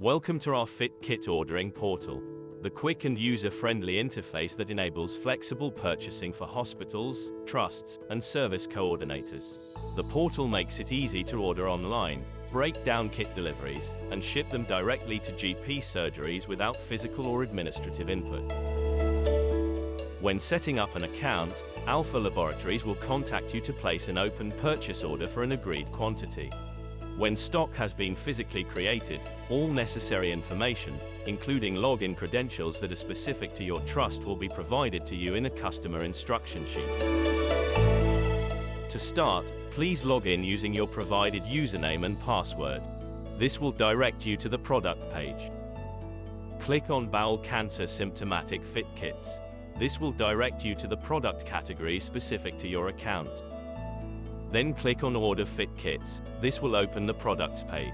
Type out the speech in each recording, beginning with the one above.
Welcome to our Fit Kit ordering portal, the quick and user-friendly interface that enables flexible purchasing for hospitals, trusts, and service coordinators. The portal makes it easy to order online, break down kit deliveries, and ship them directly to GP surgeries without physical or administrative input. When setting up an account, Alpha Laboratories will contact you to place an open purchase order for an agreed quantity. When stock has been physically created, all necessary information, including login credentials that are specific to your trust, will be provided to you in a customer instruction sheet. To start, please log in using your provided username and password. This will direct you to the product page. Click on Bowel Cancer Symptomatic Fit Kits. This will direct you to the product category specific to your account. Then click on Order Fit Kits. This will open the products page.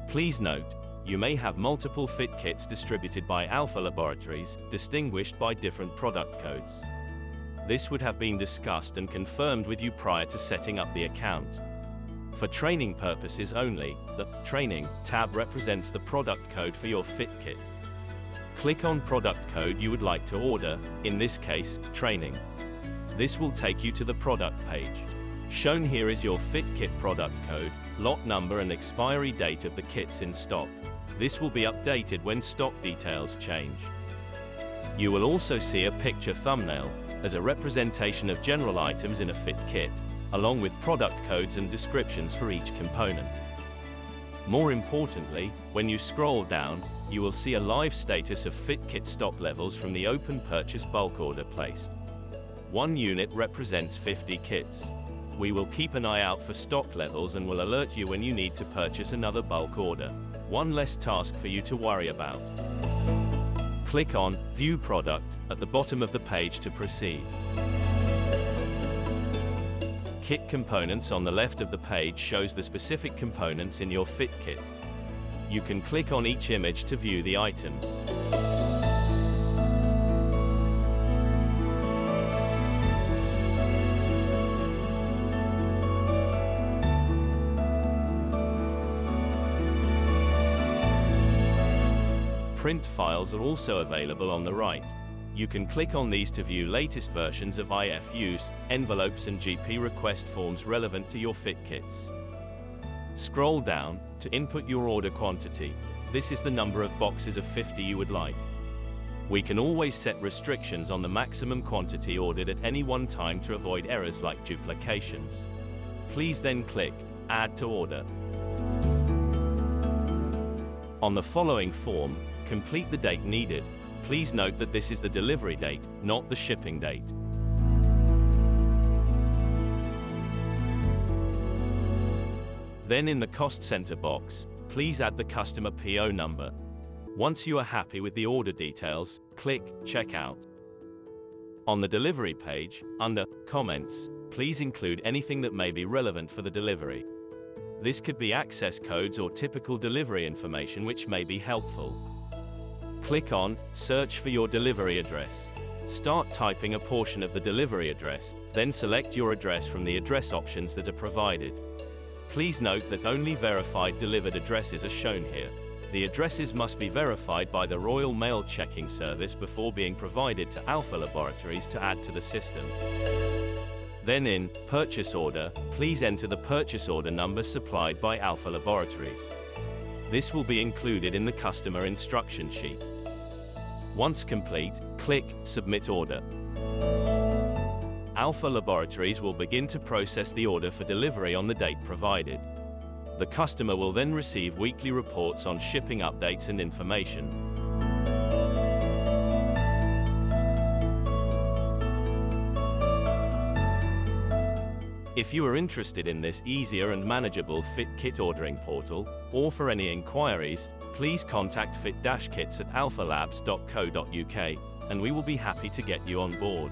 Please note, you may have multiple fit kits distributed by Alpha Laboratories, distinguished by different product codes. This would have been discussed and confirmed with you prior to setting up the account. For training purposes only, the Training tab represents the product code for your fit kit. Click on product code you would like to order, in this case, Training. This will take you to the product page. Shown here is your fit kit product code, lot number and expiry date of the kits in stock. This will be updated when stock details change. You will also see a picture thumbnail, as a representation of general items in a fit kit, along with product codes and descriptions for each component. More importantly, when you scroll down, you will see a live status of fit kit stock levels from the open purchase bulk order placed. 1 unit represents 50 kits. We will keep an eye out for stock levels and will alert you when you need to purchase another bulk order. One less task for you to worry about. Click on View Product at the bottom of the page to proceed. Kit Components on the left of the page shows the specific components in your fit kit. You can click on each image to view the items. Print files are also available on the right. You can click on these to view latest versions of IFUs, envelopes and GP request forms relevant to your fit kits. Scroll down to input your order quantity. This is the number of boxes of 50 you would like. We can always set restrictions on the maximum quantity ordered at any one time to avoid errors like duplications. Please then click Add to Order. On the following form, complete the date needed. Please note that this is the delivery date, not the shipping date. Then in the cost center box, please add the customer PO number. Once you are happy with the order details, click Checkout. On the delivery page, under Comments, please include anything that may be relevant for the delivery. This could be access codes or typical delivery information which may be helpful. Click on Search for your delivery address. Start typing a portion of the delivery address, then select your address from the address options that are provided. Please note that only verified delivered addresses are shown here. The addresses must be verified by the Royal Mail Checking Service before being provided to Alpha Laboratories to add to the system. Then in Purchase Order, please enter the purchase order number supplied by Alpha Laboratories. This will be included in the customer instruction sheet. Once complete, click Submit Order. Alpha Laboratories will begin to process the order for delivery on the date provided. The customer will then receive weekly reports on shipping updates and information. If you are interested in this easier and manageable fit kit ordering portal, or for any inquiries, please contact fit-kits@alphalabs.co.uk, and we will be happy to get you on board.